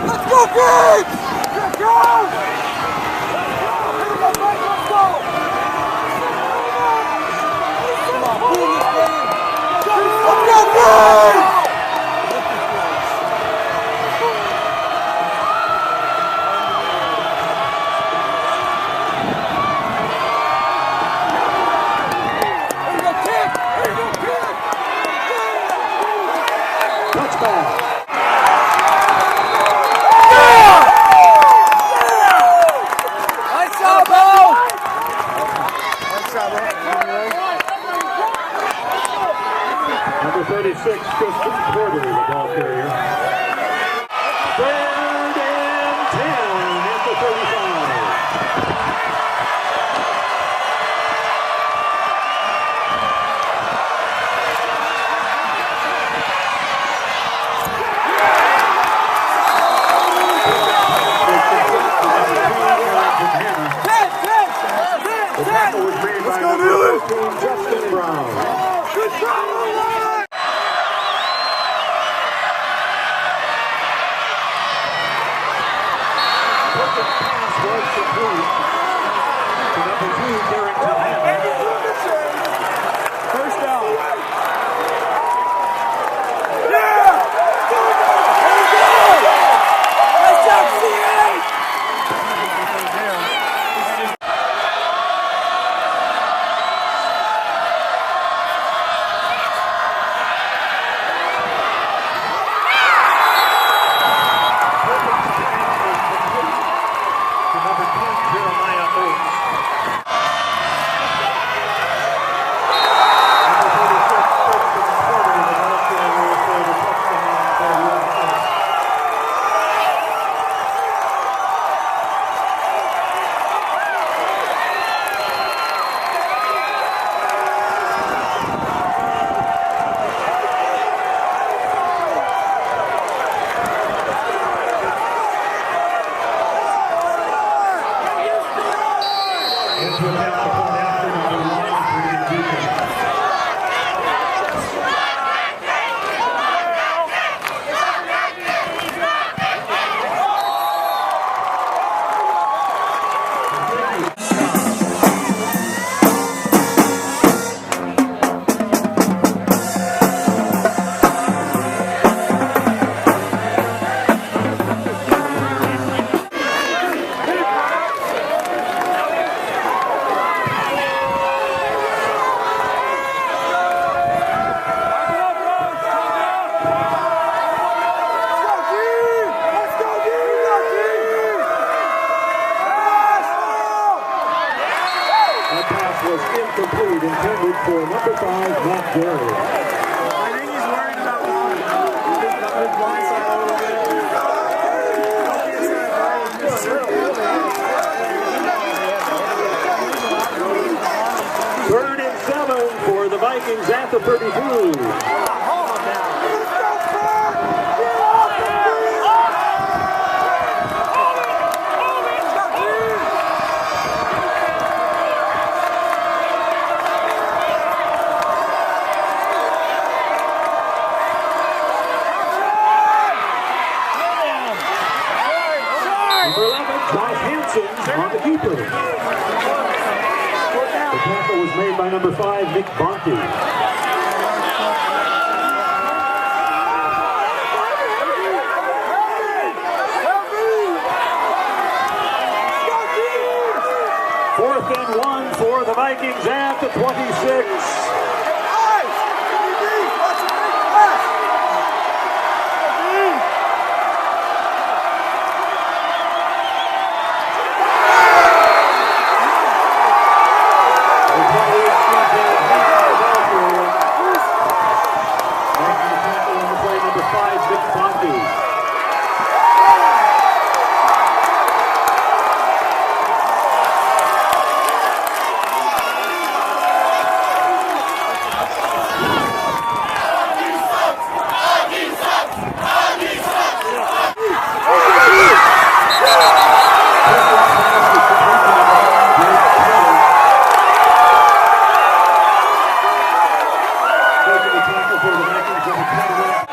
Let's go, kids! Let's go! Number 36, Cooper the Cougar, the ball carrier. 3rd and 10 at the 35. The tackle was made by number 15, Justin Brown. Good job! First down. Incomplete, intended for number 5, Matt Gary. I think he's worried about his blind side a little bit. 3rd and 7 for the Vikings at the 32. On the keeper. The tackle was made by number 5, Nick Bonte. Fourth and 1 for the Vikings at the 26. for the Vikings of the KWSN.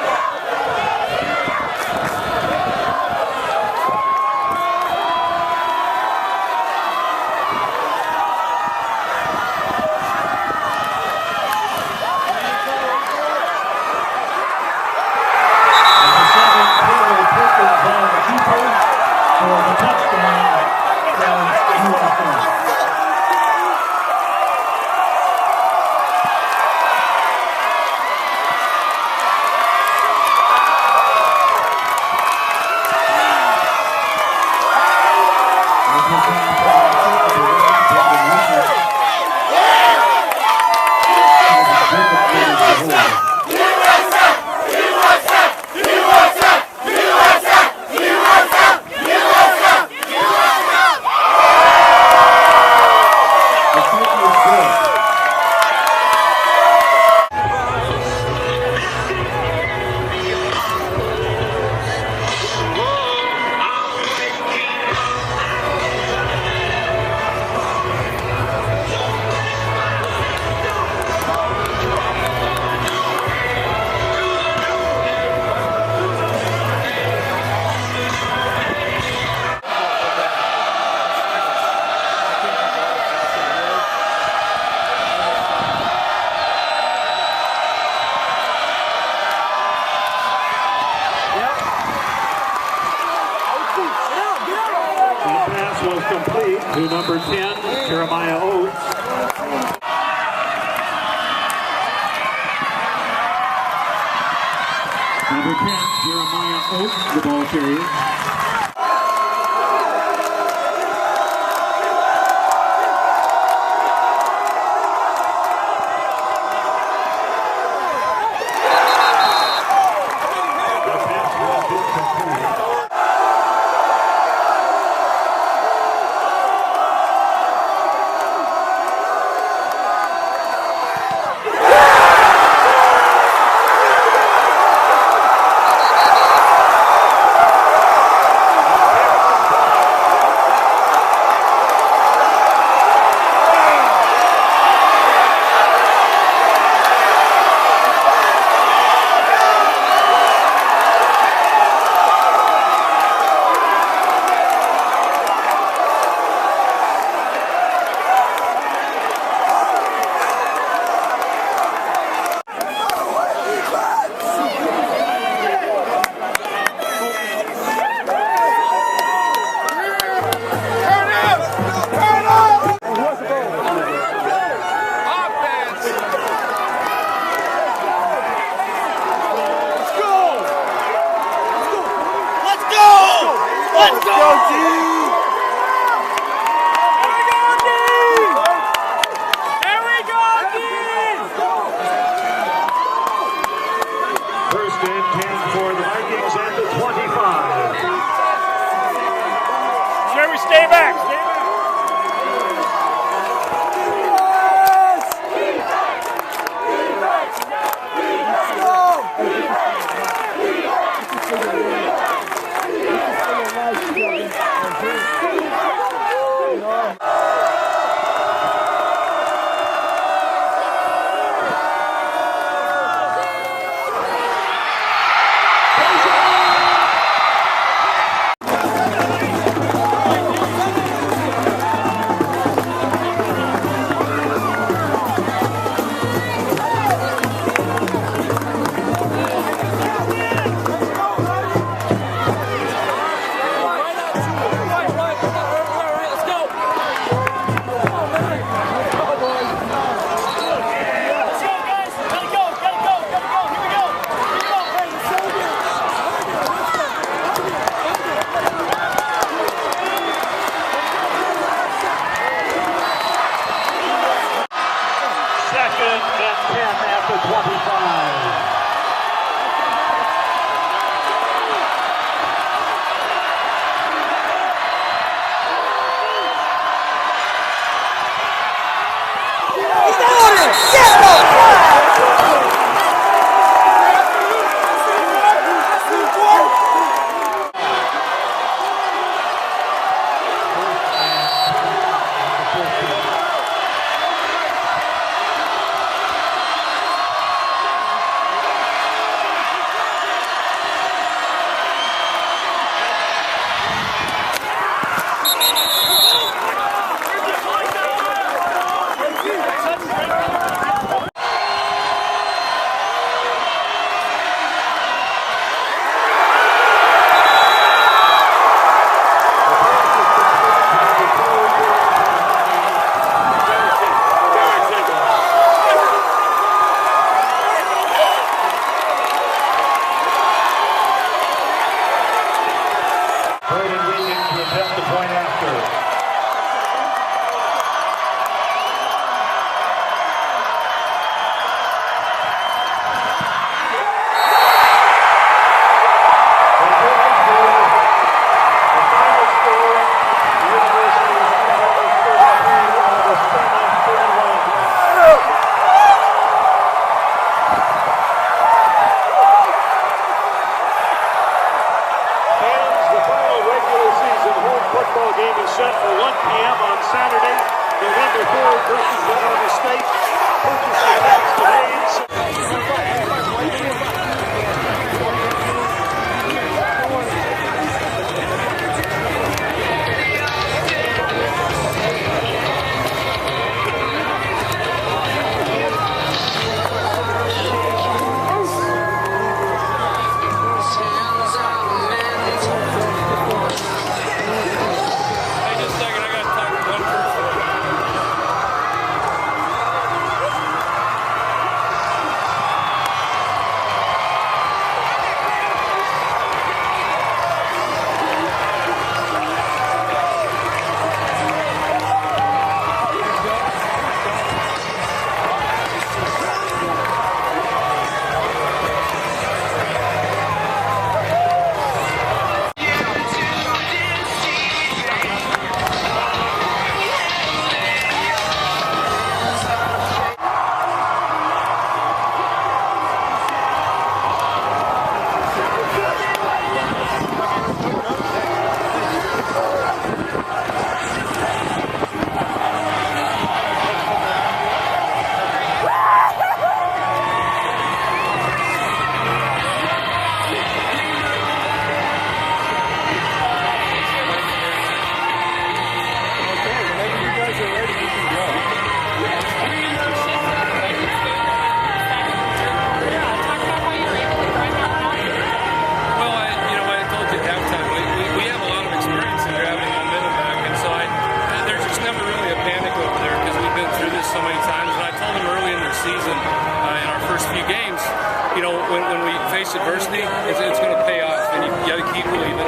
Was complete to number 10, Jeremiah Oates. Number 10, Jeremiah Oates, the ball carrier. First and 10 for the Vikings at the 25. Sure, we stay back. Stay back. Let's go! when we face adversity, it's going to pay off, and you got to keep believing.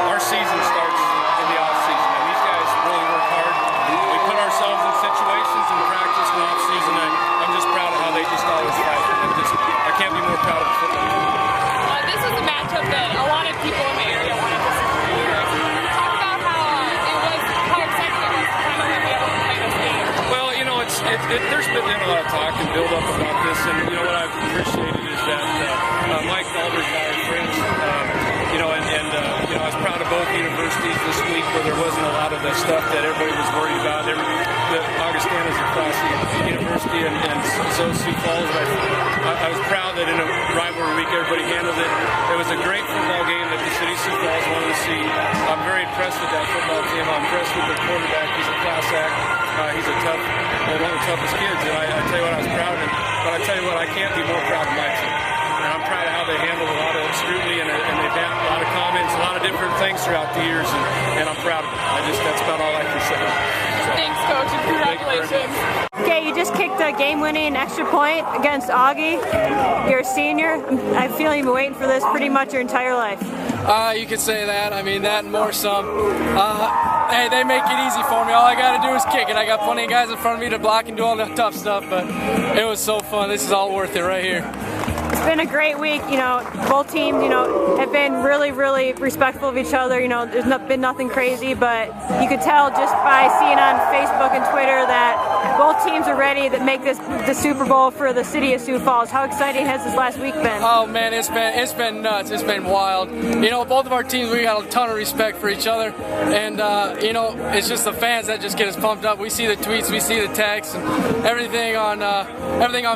Our season starts in the off season, and these guys really work hard. We put ourselves in situations in practice and off season. I'm just proud of how they just always fight. I can't be more proud of the football team. This is a matchup that a lot of people in the area wanted to see. Talk about how exciting it was to finally be able to play this game. Well, there's been a lot of talk and build up about this, and what I've appreciated is that Mike Albert's our friends, I was proud of both universities this week where there wasn't a lot of the stuff that everybody was worried about. Augustana is a classy university, and so Sioux Falls. I was proud that in a rivalry week everybody handled it. It was a great football game that the city of Sioux Falls wanted to see. I'm very impressed with that football team. I'm impressed with the quarterback. He's a class act. He's a tough, one of the toughest kids, and I tell you what, I was proud of him. But I tell you what, I can't be more proud of my team. And I'm proud of how they handled a lot of scrutiny, and they've had a lot of comments, a lot of different things throughout the years, and I'm proud of it. That's about all I can say. So, thanks, Coach, and congratulations. Okay, you just kicked a game-winning extra point against Augie. You're a senior. I feel you've been waiting for this pretty much your entire life. You could say that. I mean, that and more some. Hey, they make it easy for me. All I got to do is kick it. I got plenty of guys in front of me to block and do all the tough stuff, but it was so fun. This is all worth it right here. It's been a great week. Both teams, have been really, really respectful of each other. There's been nothing crazy, but you could tell just by seeing on Facebook and Twitter that both teams are ready to make this the Super Bowl for the city of Sioux Falls. How exciting has this last week been? Oh man, it's been nuts. It's been wild. Both of our teams, we got a ton of respect for each other, and it's just the fans that just get us pumped up. We see the tweets, we see the texts, and everything on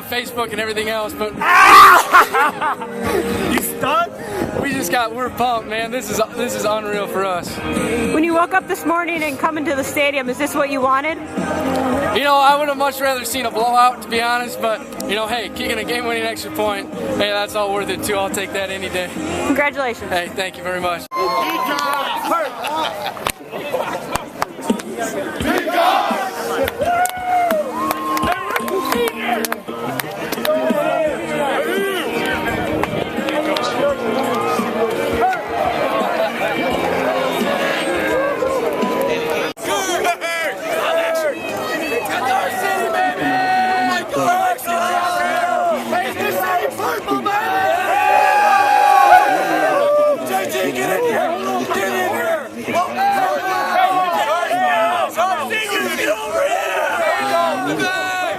Facebook and everything else, but. You stuck? We're pumped, man. This is unreal for us. When you woke up this morning and come into the stadium, is this what you wanted? I would have much rather seen a blowout, to be honest, but, hey, kicking a game-winning extra point, hey, that's all worth it, too. I'll take that any day. Congratulations. Hey, thank you very much.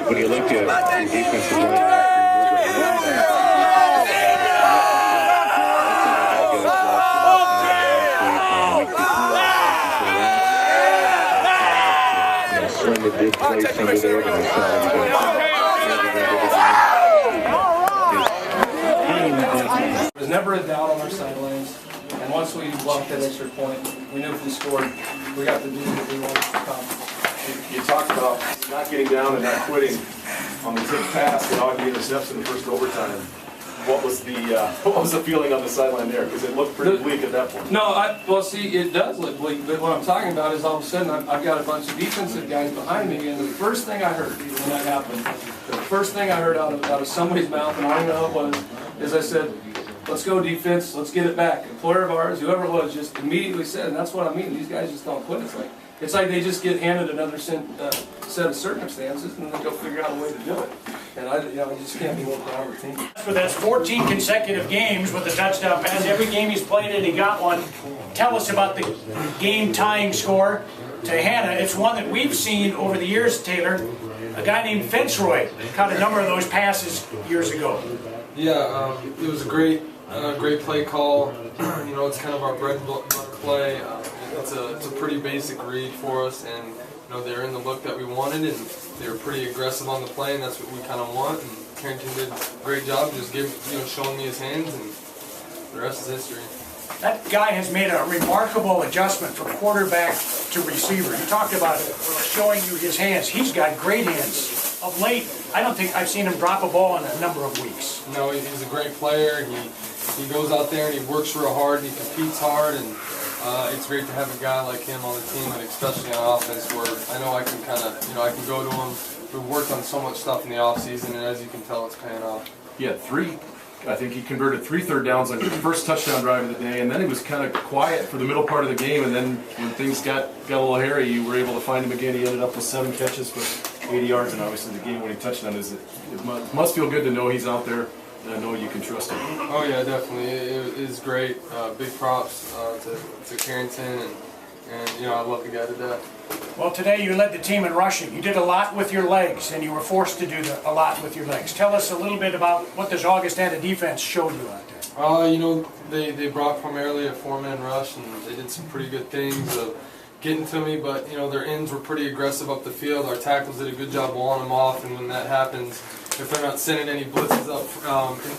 When you look at the defensive line, Swindon did play some of their There was never a doubt on our sidelines, and once we blocked that extra point, we knew if we scored, we got to do what we wanted to accomplish. You talked about not getting down and not quitting on the tip pass that Augie intercepts in the first overtime. What was the feeling on the sideline there? Because it looked pretty bleak at that point. No, see, it does look bleak, but what I'm talking about is all of a sudden I've got a bunch of defensive guys behind me, and the first thing I heard when that happened, the first thing I heard out of somebody's mouth, and I don't know who it was, is I said, "Let's go defense, let's get it back." A player of ours, whoever it was, just immediately said, and that's what I mean. These guys just don't quit. It's like they just get handed another set of circumstances, and then they go figure out a way to do it. And I just can't be more proud of the team. For that's 14 consecutive games with a touchdown pass. Every game he's played in, he got one. Tell us about the game-tying score to Hannah. It's one that we've seen over the years, Taylor. A guy named Fitzroy caught a number of those passes years ago. Yeah, it was a great play call. It's kind of our bread and butter play. It's a pretty basic read for us, and they're in the look that we wanted, and they were pretty aggressive on the play, and that's what we kind of want. And Carrington did a great job, just showing me his hands, and the rest is history. That guy has made a remarkable adjustment from quarterback to receiver. You talked about showing you his hands. He's got great hands. Of late, I don't think I've seen him drop a ball in a number of weeks. No, he's a great player. He goes out there and he works real hard and he competes hard, and it's great to have a guy like him on the team, and especially on offense, where I know I can I can go to him. we've worked on so much stuff in the off season, and as you can tell, it's paying off. He had I think he converted 3 third downs on his first touchdown drive of the day, and then he was kind of quiet for the middle part of the game, and then when things got a little hairy, you were able to find him again. He ended up with 7 catches for 80 yards, and obviously the game-winning touchdown. It must feel good to know he's out there, and I know you can trust him. Oh yeah, definitely. It is great. Big props to Carrington, and you know, I love the guy to death. Well, today you led the team in rushing. You did a lot with your legs, and you were forced to do a lot with your legs. Tell us a little bit about what this Augustana defense showed you out there. You know, they brought primarily a 4-man rush, and they did some pretty good things of getting to me, but you know, their ends were pretty aggressive up the field. Our tackles did a good job walling them off, and when that happens, if they're not sending any blitzes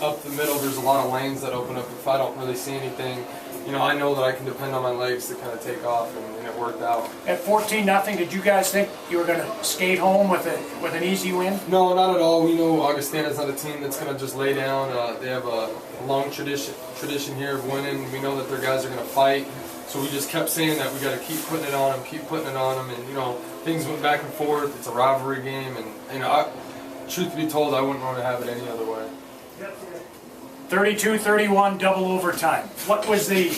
up the middle, there's a lot of lanes that open up. If I don't really see anything, you know, I know that I can depend on my legs to kind of take off, and it worked out. At 14-0, did you guys think you were going to skate home with an easy win? No, not at all. We know Augustana's not a team that's going to just lay down. They have a long tradition here of winning. We know that their guys are going to fight, so we just kept saying that we got to keep putting it on them, and you know, things went back and forth. It's a rivalry game, and you know, truth to be told, I wouldn't want to have it any other way. 32-31, double overtime. What was the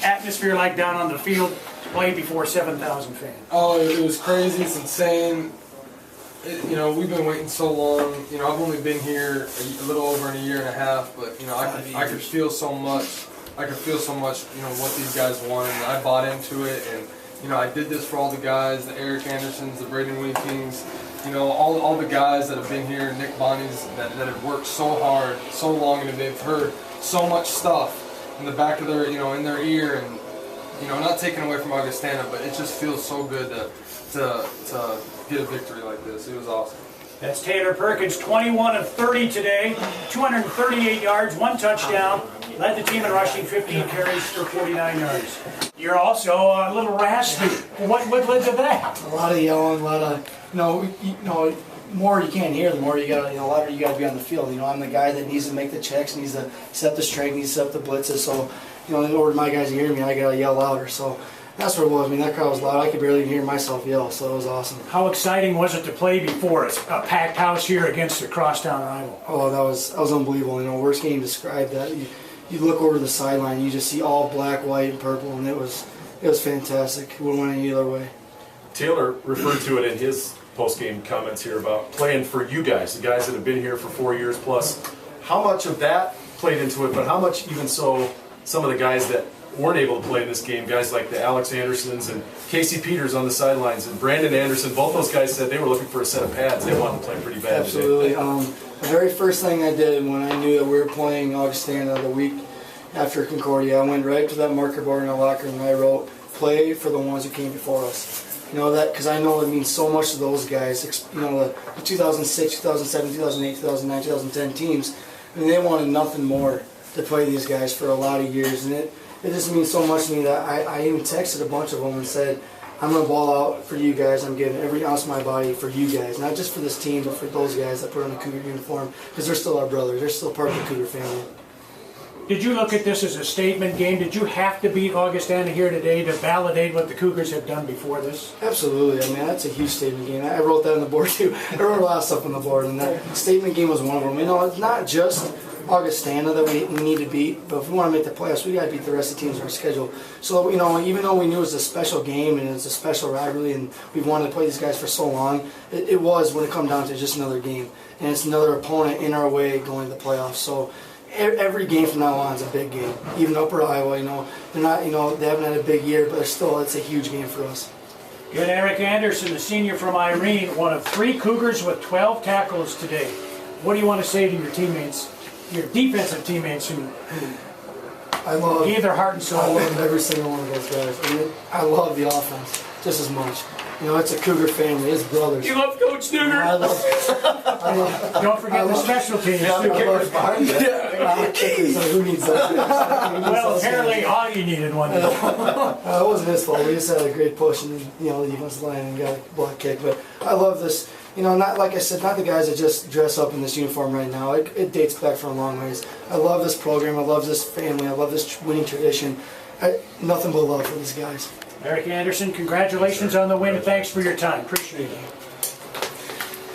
atmosphere like down on the field to play before 7,000 fans? Oh, it was crazy. It's insane. You know, we've been waiting so long. You know, I've only been here a little over a year and a half, but you know, I could feel so much. I could feel so much. You know, what these guys wanted, and I bought into it. And you know, I did this for all the guys, the Eric Andersons, the Braden Winkings. You know, all the guys that have been here, Nick Bonnie's, that have worked so hard, so long, and they've heard so much stuff in the back of their, you know, in their ear, and you know, not taken away from Augustana, but it just feels so good to get a victory like this. It was awesome. That's Taylor Perkins, 21 of 30 today, 238 yards, 1 touchdown. Led the team in rushing, 15 carries for 49 yards. You're also a little raspy. What led to that? A lot of yelling, a lot of, you know, more you can't hear, the more you got, you know, a lot of you got to be on the field. You know, I'm the guy that needs to make the checks, needs to set the strength, needs to set the blitzes. So, you know, in order for my guys to hear me, I got to yell louder. So that's what it was. I mean, that crowd was loud. I could barely hear myself yell, so it was awesome. How exciting was it to play before a packed house here against a crosstown rival? Oh, that was unbelievable. You know, worst game described that. You look over the sideline, you just see all black, white, and purple, and it was fantastic. It wouldn't win either way. Taylor referred to it in his post-game comments here about playing for you guys, the guys that have been here for 4 years plus. How much of that played into it, but how much even so some of the guys that weren't able to play in this game, guys like the Alex Andersons and Casey Peters on the sidelines and Brandon Anderson, both those guys said they were looking for a set of pads. They wanted to play pretty bad. Absolutely. The very first thing I did when I knew that we were playing Augustana the week after Concordia, I went right to that marker board in our locker room and I wrote, "Play for the ones who came before us." You know, that because I know it means so much to those guys. You know, the 2006, 2007, 2008, 2009, 2010 teams. I mean, they wanted nothing more to play these guys for a lot of years, and it just means so much to me that I even texted a bunch of them and said, "I'm going to ball out for you guys. I'm giving every ounce of my body for you guys, not just for this team, but for those guys that put on the Cougar uniform, because they're still our brothers. They're still part of the Cougar family." Did you look at this as a statement game? Did you have to beat Augustana here today to validate what the Cougars have done before this? Absolutely. I mean, that's a huge statement game. I wrote that on the board too. I wrote a lot of stuff on the board, and that statement game was one of them. You know, it's not just Augustana that we need to beat, but if we want to make the playoffs, we got to beat the rest of the teams on our schedule. So, you know, even though we knew it was a special game and it's a special rivalry and we've wanted to play these guys for so long, it was when it come down to just another game. And it's another opponent in our way going to the playoffs. So every game from now on is a big game. Even Upper Iowa, you know, they're not, you know, they haven't had a big year, but still, it's a huge game for us. You had Eric Anderson, the senior from Irene, one of 3 Cougars with 12 tackles today. What do you want to say to your teammates, your defensive teammates who gave their heart and soul? I love every single one of those guys. I mean, I love the offense just as much. You know, it's a Cougar family. It's brothers. You love Coach Stugart. I love. Don't forget the special teams. Yeah, the kickers behind you. Kickers. Who needs that? Well, apparently Augie needed one. It wasn't his fault. We just had a great push, and you know, the defensive line and got a block kick. But I love this. You know, not like I said, not the guys that just dress up in this uniform right now. It dates back for a long ways. I love this program. I love this family. I love this winning tradition. Nothing but love for these guys. Eric Anderson, congratulations on the win. Thanks for your time. Appreciate it.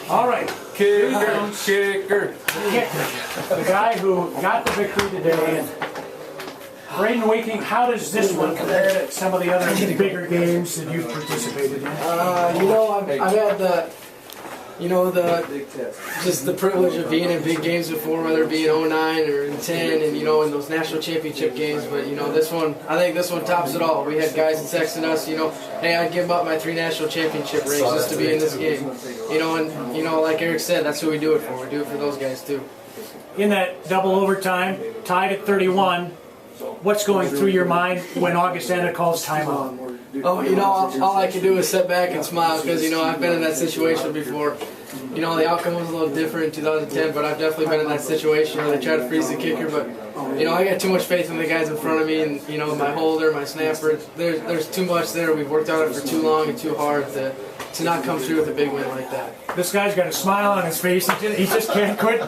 All right. Kicker. Kicker. The guy who got the victory today. And Braden Weeking, how does this one compare to some of the other bigger games that you've participated in? You know, I've had just the privilege of being in big games before, whether it be in 09 or in 10, and in those national championship games. But this one, I think this one tops it all. We had guys texting us, hey, I'd give up my 3 national championship rings just to be in this game. And like Eric said, that's who we do it for. We do it for those guys too. In that double overtime, tied at 31. What's going through your mind when Augustana calls timeout? Oh, all I can do is sit back and smile because, I've been in that situation before. The outcome was a little different in 2010, but I've definitely been in that situation where they try to freeze the kicker. But, I got too much faith in the guys in front of me and, my holder, my snapper. There's too much there. We've worked on it for too long and too hard to not come through with a big win like that. This guy's got a smile on his face. He just can't quit.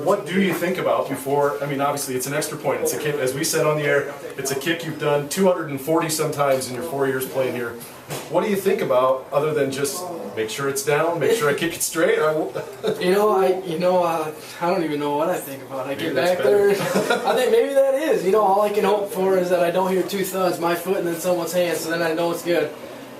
What do you think about before? I mean, obviously it's an extra point. It's a kick, as we said on the air. It's a kick you've done 240 sometimes in your 4 years playing here. What do you think about other than just make sure it's down, make sure I kick it straight? I don't even know what I think about. I get back there. I think maybe that is. All I can hope for is that I don't hear 2 thuds, my foot and then someone's hand, so then I know it's good.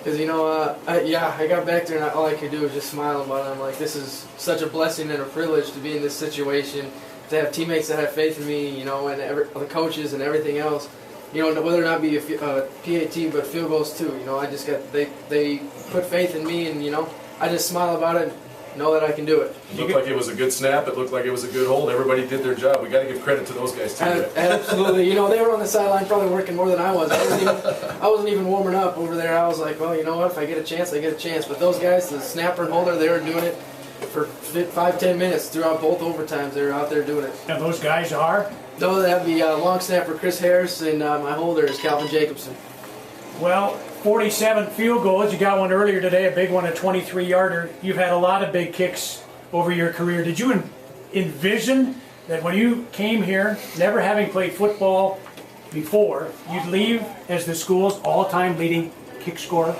Because, I got back there and all I could do was just smile about it. I'm like, this is such a blessing and a privilege to be in this situation, to have teammates that have faith in me, and the coaches and everything else. Whether or not be a PAT, but field goals too. They put faith in me, and, I just smile about it. Know that I can do it. It looked like it was a good snap. It looked like it was a good hold. Everybody did their job. We got to give credit to those guys too. Right? Absolutely. They were on the sideline probably working more than I was. I wasn't even warming up over there. I was like, well, you know what? If I get a chance, I get a chance. But those guys, the snapper and holder, they were doing it for 5-10 minutes throughout both overtimes. They were out there doing it. And those guys are? No, that'd be long snapper Chris Harris, and my holder is Calvin Jacobson. Well, 47 field goals. You got one earlier today, a big one, a 23-yarder. You've had a lot of big kicks over your career. Did you envision that when you came here, never having played football before, you'd leave as the school's all-time leading kick scorer?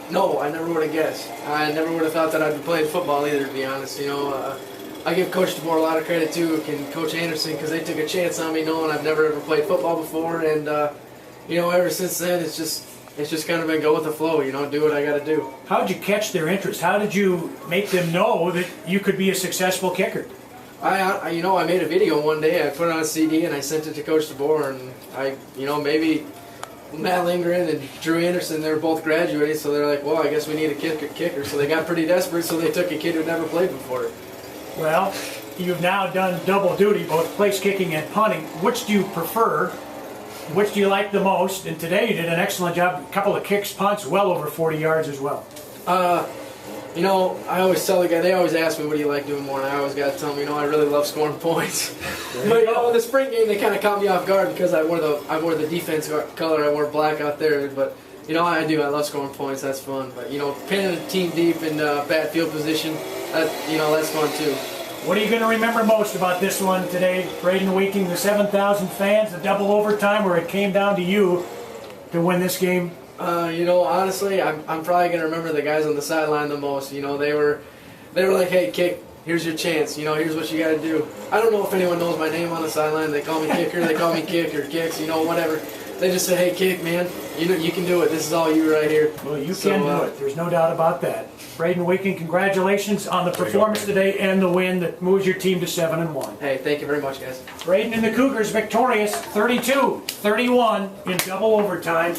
No, I never would have guessed. I never would have thought that I'd be playing football either, to be honest. I give Coach Stugart a lot of credit too, and Coach Anderson, because they took a chance on me knowing I've never ever played football before, and ever since then it's just kind of been go with the flow, do what I got to do. How did you catch their interest? How did you make them know that you could be a successful kicker? I made a video one day. I put it on a CD and I sent it to Coach Stugart, and maybe Matt Lindgren and Drew Anderson, they were both graduating, so they're like, well, I guess we need a kicker. So they got pretty desperate, so they took a kid who'd never played before. Well, you've now done double duty, both place kicking and punting. Which do you prefer? Which do you like the most? And today you did an excellent job. A couple of kicks, punts, well over 40 yards as well. I always tell the guy, they always ask me, what do you like doing more? And I always got to tell them, I really love scoring points. But, in the spring game, they kind of caught me off guard because I wore the defense color. I wore black out there. But, I do. I love scoring points. That's fun. But, pinning a team deep in bad field position, that's fun too. What are you going to remember most about this one today? Braden Weeking, the 7,000 fans, the double overtime where it came down to you to win this game? Honestly, I'm probably going to remember the guys on the sideline the most. They were like, hey, kick, here's your chance. Here's what you got to do. I don't know if anyone knows my name on the sideline. They call me kicker, they call me kick or kicks, whatever. They just say, hey, kick, man, you can do it. This is all you right here. Well, you can do it. There's no doubt about that. Braden Weeking, congratulations on the performance today and the win that moves your team to 7-1. Hey, thank you very much, guys. Braden and the Cougars victorious 32-31 in double overtime.